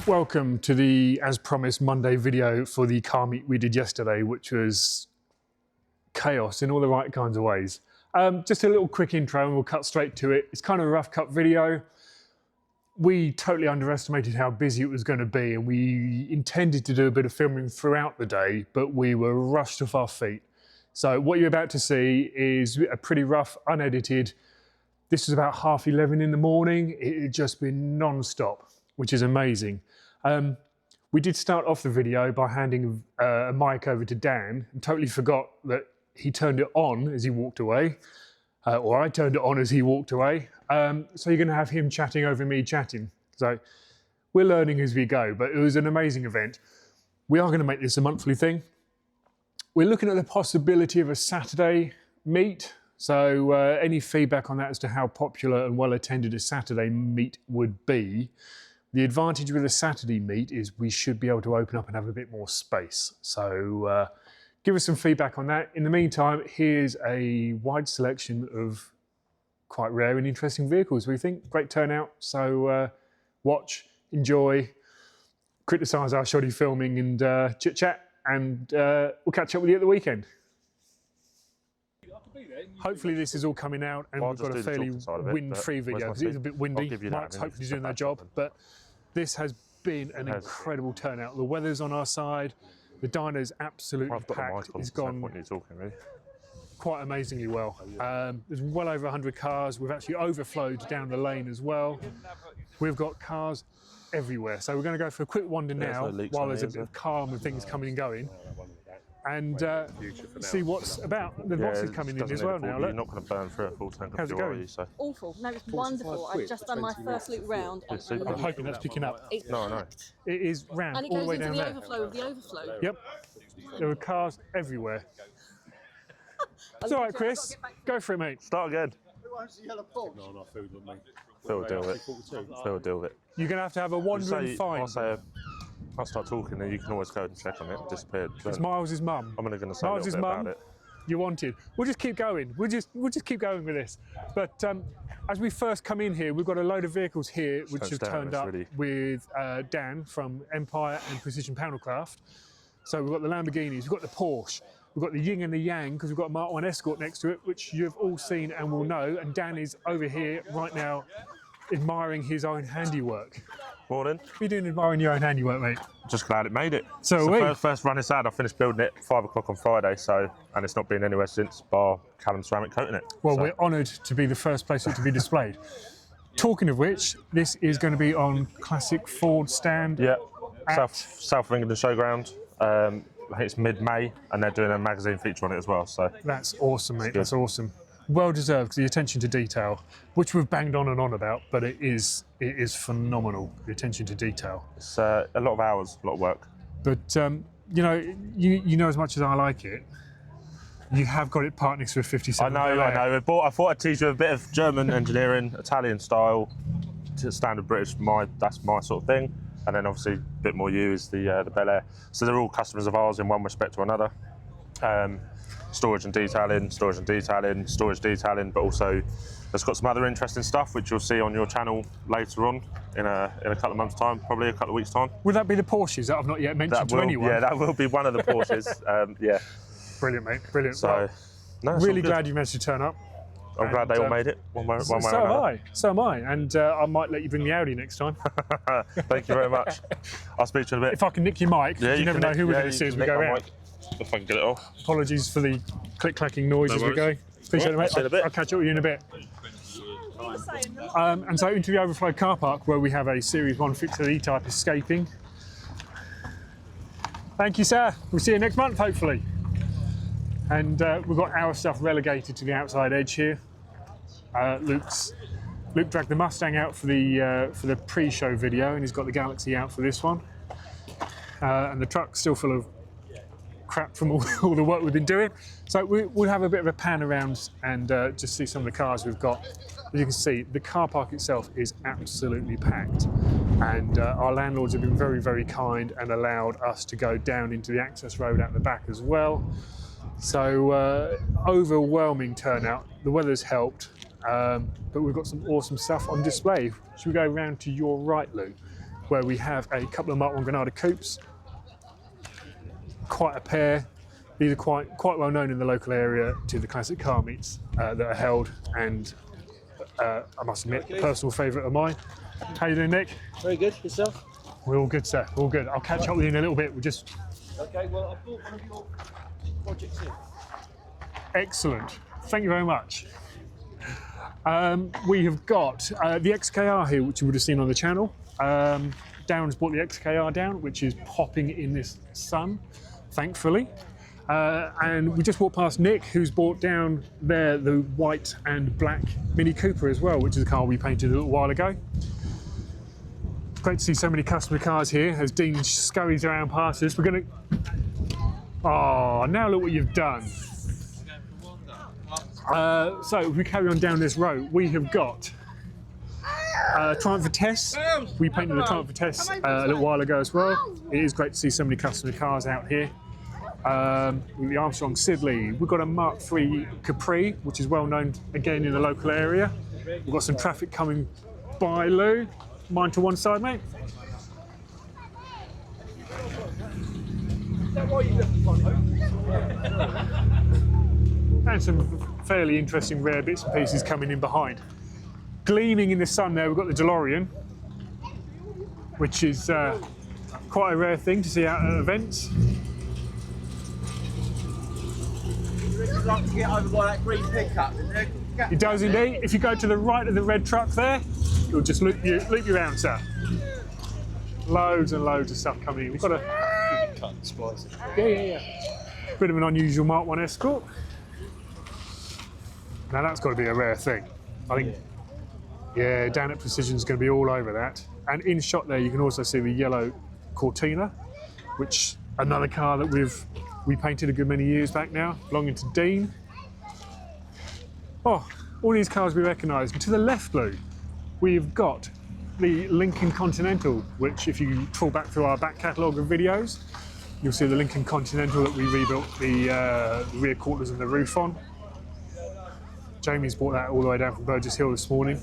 Welcome to the, as promised, Monday video for the car meet we did yesterday, which was chaos in all the right kinds of ways. Just a little quick intro and we'll cut straight to it. It's kind of a rough cut video. We totally underestimated how busy it was going to be, and we intended to do a bit of filming throughout the day, but we were rushed off our feet. So what you're about to see is a pretty rough, unedited. This was about 11:30 in the morning. It had just been non-stop, which is amazing. We did start off the video by handing a mic over to Dan and totally forgot that he turned it on as he walked away, or I turned it on as he walked away. So you're going to have him chatting over me chatting. So we're learning as we go, but it was an amazing event. We are going to make this a monthly thing. We're looking at the possibility of a Saturday meet. So any feedback on that as to how popular and well attended a Saturday meet would be. The advantage with a Saturday meet is we should be able to open up and have a bit more space. So give us some feedback on that. In the meantime, here's a wide selection of quite rare and interesting vehicles, we think. Great turnout. So watch, enjoy, criticise our shoddy filming and chit chat, and we'll catch up with you at the weekend. Hopefully this is all coming out and we've got a fairly wind-free video because it's a bit windy. Mike's hopefully doing their job, but this has been an incredible turnout. The weather's on our side. The diner's absolutely packed. It's gone quite amazingly well. There's well over 100 cars. We've actually overflowed down the lane as well. We've got cars everywhere. So we're going to go for a quick wander now while there's a bit of calm and things coming and going. And see what's about. The box is coming in as well now. You're not going to burn through a full tank of fuel, are you? So. Awful. No, it's wonderful. I've just done my first loop round. I'm hoping that's picking up. No. It is round all the way down there. And it goes into the overflow of the overflow. Yep. There are cars everywhere. It's all right, Chris. Go for it, mate. Start again. Who owns the yellow box? No, Phil, not me. Phil will deal with it. Phil will deal with it. You're going to have a wandering find. I'll start talking and you can always go and check on it. It disappeared. It's Miles' mum. I'm going to say a little bit about it. You wanted. We'll just keep going. We'll just keep going with this. But as we first come in here, we've got a load of vehicles here which have turned up with Dan from Empire and Precision Panelcraft. So we've got the Lamborghinis, we've got the Porsche, we've got the yin and the yang because we've got a Mark 1 Escort next to it, which you've all seen and will know. And Dan is over here right now admiring his own handiwork. Morning. What are you doing admiring your own handiwork, mate? Just glad it made it. So it's the first run it's had. I finished building it 5 o'clock on Friday, and it's not been anywhere since, bar Callum ceramic coating it. Well, we're honoured to be the first place to be displayed. Talking of which, this is going to be on classic Ford stand. Yeah, South of England Showground. I think it's mid-May, and they're doing a magazine feature on it as well. So that's awesome, mate. That's awesome. Well deserved, the attention to detail, which we've banged on and on about, but it is phenomenal, the attention to detail. It's a lot of hours, a lot of work. But you know as much as I like it, you have got it part next to a 57. I know. I thought I'd teach you a bit of German engineering, Italian style, standard British. That's my sort of thing. And then obviously a bit more you is the Bel Air. So they're all customers of ours in one respect or another. Storage and detailing, but also it's got some other interesting stuff which you'll see on your channel later on in a couple of months' time, probably a couple of weeks' time. Will that be the Porsches that I've not yet mentioned to anyone? Yeah, that will be one of the Porsches. Yeah. Brilliant, mate. Brilliant. So, really glad you managed to turn up. I'm glad they all made it one way or another. So am I. And I might let you bring the Audi next time. Thank you very much. I'll speak to you in a bit. If I can nick your mic, you never know who we're going to see as we go around. If I can get it off. Apologies for the click-clacking noise as we go. Appreciate it, mate. I'll catch up with you in a bit. And so into the overflow car park where we have a Series 1 Fixer E-Type escaping. Thank you, sir. We'll see you next month, hopefully. And we've got our stuff relegated to the outside edge here. Luke dragged the Mustang out for the pre-show video, and he's got the Galaxy out for this one. And the truck's still full of crap from all the work we've been doing. So we'll have a bit of a pan around and just see some of the cars we've got. As you can see, the car park itself is absolutely packed. And our landlords have been very, very kind and allowed us to go down into the access road at the back as well. So overwhelming turnout. The weather's helped, but we've got some awesome stuff on display. Should we go around to your right, Lou? where we have a couple of Mark 1 Granada coupes. Quite a pair. These are quite well known in the local area to the classic car meets that are held, and I must admit, a personal favourite of mine. How you doing, Nick? Very good. Yourself? We're all good, sir. All good. I'll catch up with you in a little bit. We'll just... Okay, well, I bought one of your projects in. Excellent. Thank you very much. We have got the XKR here, which you would have seen on the channel. Darren's brought the XKR down, which is popping in this sun, thankfully. And we just walked past Nick, who's brought down there the white and black Mini Cooper as well, which is a car we painted a little while ago. It's great to see so many customer cars here as Dean scurries around past us. We're going to... Oh, now look what you've done. So if we carry on down this road, we have got Triumph Vitesse. We painted the Triumph Vitesse a little while ago as well. It is great to see so many customer cars out here. The Armstrong Siddeley. We've got a Mark III Capri, which is well known again in the local area. We've got some traffic coming by, Lou. Mind to one side, mate. And some fairly interesting rare bits and pieces coming in behind. Gleaming in the sun there, we've got the DeLorean, which is quite a rare thing to see out at events. Like to get over by that green pickup, isn't it? It does indeed. If you go to the right of the red truck there, it'll just loop you around, sir. Loads and loads of stuff coming in. We've got a Cut and splice it. yeah. Bit of an unusual Mark 1 Escort. Now that's got to be a rare thing. I think, yeah, down at Precision's going to be all over that. And in shot there, you can also see the yellow Cortina, which another car that we painted a good many years back now, belonging to Dean. Oh, all these cars we recognise. And to the left, Lou, we've got the Lincoln Continental, which if you trawl back through our back catalogue of videos, you'll see the Lincoln Continental that we rebuilt the rear quarters and the roof on. Jamie's brought that all the way down from Burgess Hill this morning.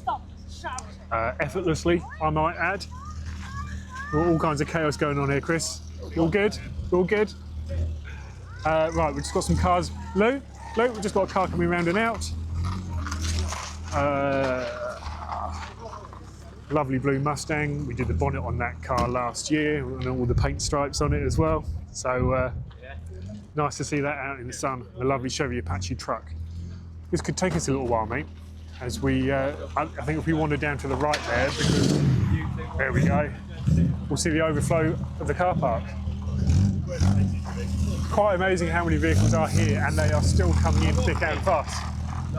Effortlessly, I might add. All kinds of chaos going on here, Chris. All good? All good? Right, we've just got some cars. Lou, we've just got a car coming round and out. Lovely blue Mustang. We did the bonnet on that car last year and all the paint stripes on it as well. So nice to see that out in the sun. A lovely Chevy Apache truck. This could take us a little while, mate, as we, I think if we wander down to the right there, because, there we go, we'll see the overflow of the car park. Quite amazing how many vehicles are here, and they are still coming in thick and fast.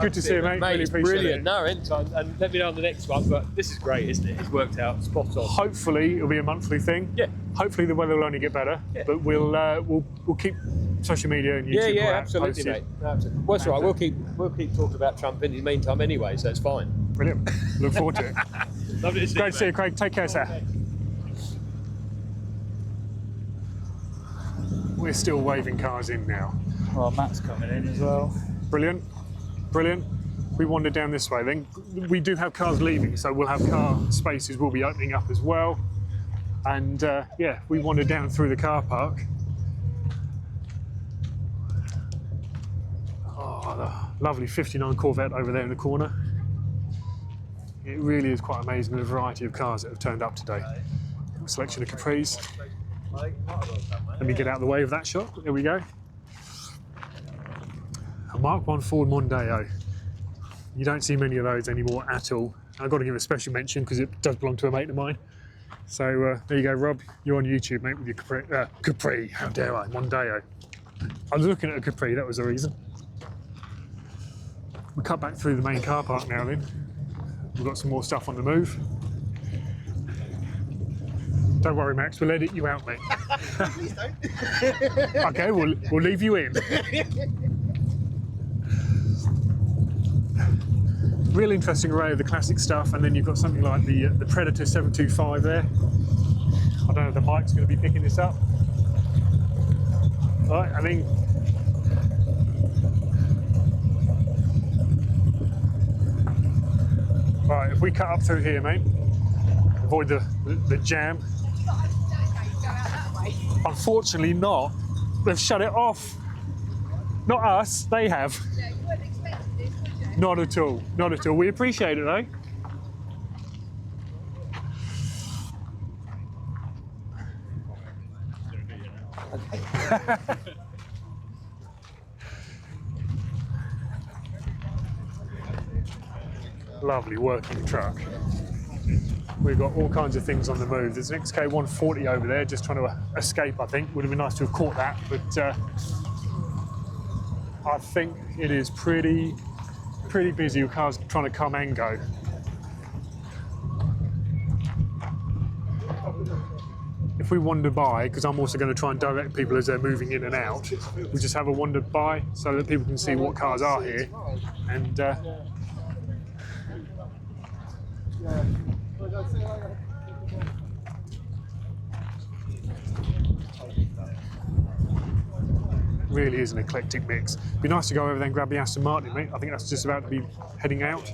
Good to see you, mate. Really It's appreciate brilliant. it. No, anytime. And let me know on the next one, but this is great, isn't it? It's worked out spot on. Hopefully it'll be a monthly thing. Yeah. Hopefully the weather will only get better, but we'll keep social media and YouTube absolutely, posted. mate. Absolutely. Well, that's all right. We'll keep talking about Trump in the meantime anyway, so it's fine. Brilliant. Look forward to it. Lovely to see Great you, to see you, mate. Craig. Take care, sir. We're still waving cars in now. Well, Matt's coming in as well. Brilliant. Brilliant. We wander down this way then. We do have cars leaving, so we'll have car spaces will be opening up as well. And yeah, we wander down through the car park. Oh, the lovely 59 Corvette over there in the corner. It really is quite amazing the variety of cars that have turned up today. A selection of Capris. Let me get out of the way of that shot. There we go. A Mark 1 Ford Mondeo. You don't see many of those anymore at all. I've got to give a special mention because it does belong to a mate of mine. So there you go, Rob. You're on YouTube, mate, with your Capri. How dare I? Mondeo. I was looking at a Capri, that was the reason. We cut back through the main car park now then. We've got some more stuff on the move. Don't worry, Max, we'll edit you out, mate. Please don't. Okay, we'll leave you in. Real interesting array of the classic stuff, and then you've got something like the Predator 725 there. I don't know if the mic's going to be picking this up. Right, I think. Right, if we cut up through here, mate, avoid the jam. Unfortunately not. They've shut it off. Not us, they have. Yeah, you weren't expecting this, would you? Not at all, not at all. We appreciate it though. Lovely working truck. We've got all kinds of things on the move. There's an XK140 over there just trying to escape, I think. Would have been nice to have caught that, but I think it is pretty busy with cars trying to come and go. If we wander by, because I'm also going to try and direct people as they're moving in and out, we just have a wander by so that people can see what cars are here. And really is an eclectic mix. Be nice to go over there and grab the Aston Martin, mate. I think that's just about to be heading out.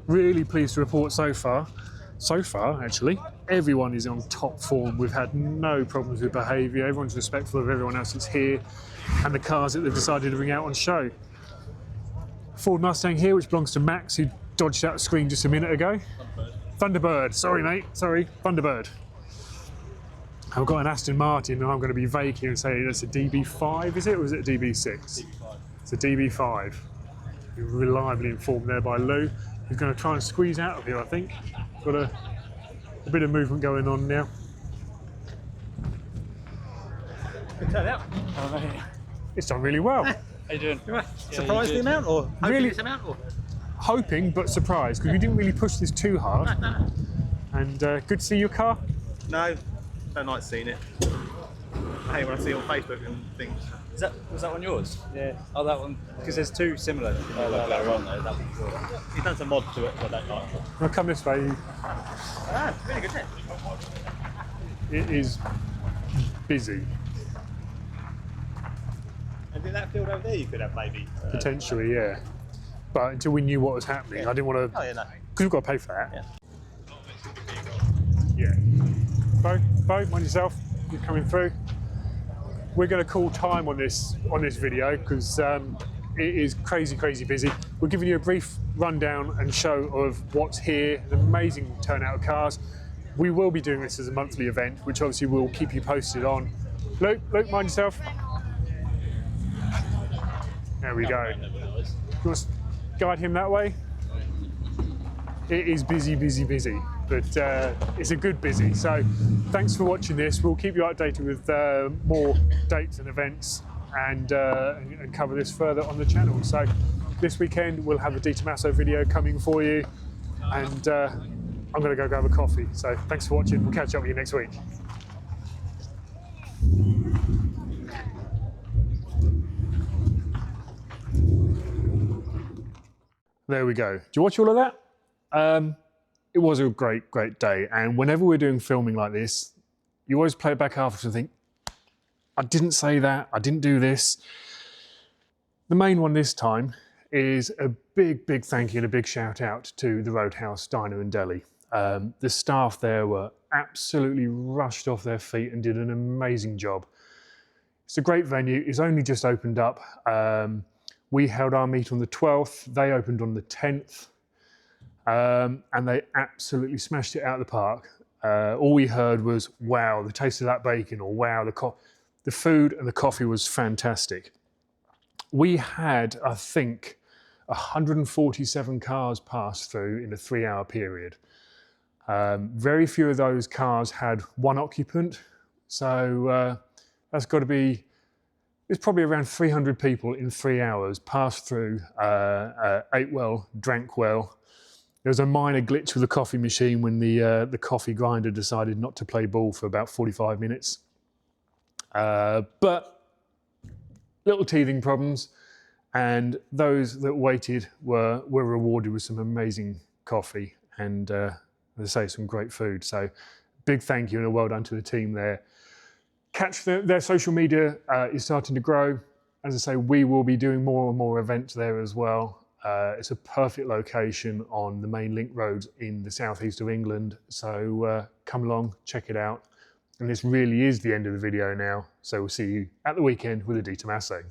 Really pleased to report so far actually, everyone is on top form. We've had no problems with behaviour. Everyone's respectful of everyone else that's here and the cars that they've decided to bring out on show. Ford Mustang here, which belongs to Max, who dodged out the screen just a minute ago. Thunderbird, sorry mate, sorry, Thunderbird. I've got an Aston Martin and I'm going to be vague here and say that's a DB5, is it, or is it a DB6? DB5. It's a DB5. You're reliably informed there by Lou. He's going to try and squeeze out of here, I think. Got a bit of movement going on now. Good turnout. It's done really well. How you doing? Surprised the amount, or Really- this amount, or? Hoping but surprised, because we didn't really push this too hard. And good to see your car. No, don't like seeing it. I hate when I see it on Facebook and things. Was that one yours? Yeah. Oh, that one. Because there's two similar. Oh, that one there. That one's yours. He's done some mod to it, but I don't like it. Now come this way. Really good tip. It is busy, And in that field over there, you could have maybe. potentially, yeah. But until we knew what was happening, I didn't want to, Oh yeah, no. because we've got to pay for that. Yeah. Yeah. Bo, mind yourself. You're coming through. We're going to call time on this video because it is crazy busy. We're giving you a brief rundown and show of what's here, an amazing turnout of cars. We will be doing this as a monthly event, which obviously we'll keep you posted on. Luke, mind yourself. There we go. You want to guide him that way? It is busy, but it's a good busy. So thanks for watching this. We'll keep you updated with more dates and events and cover this further on the channel. So this weekend we'll have a Di Tommaso video coming for you, and I'm going to go grab a coffee. So thanks for watching. We'll catch up with you next week. There we go. Do you watch all of that? It was a great day. And whenever we're doing filming like this, you always play it back after and think, I didn't say that, I didn't do this. The main one this time is a big thank you and a big shout out to the RoadHouse Diner and Deli. The staff there were absolutely rushed off their feet and did an amazing job. It's a great venue. It's only just opened up. We held our meet on the 12th. They opened on the 10th. And they absolutely smashed it out of the park. All we heard was, wow, the taste of that bacon, or wow, the food and the coffee was fantastic. We had, I think, 147 cars pass through in a 3-hour period. Very few of those cars had one occupant. So that's got to be, it's probably around 300 people in 3 hours passed through, ate well, drank well. There was a minor glitch with the coffee machine when the coffee grinder decided not to play ball for about 45 minutes. But little teething problems, and those that waited were rewarded with some amazing coffee and, as I say, some great food. So big thank you and a well done to the team there. Catch their social media is starting to grow. As I say, we will be doing more and more events there as well. It's a perfect location on the main link roads in the southeast of England. So come along, check it out. And this really is the end of the video now. So we'll see you at the weekend with a D Tomaso.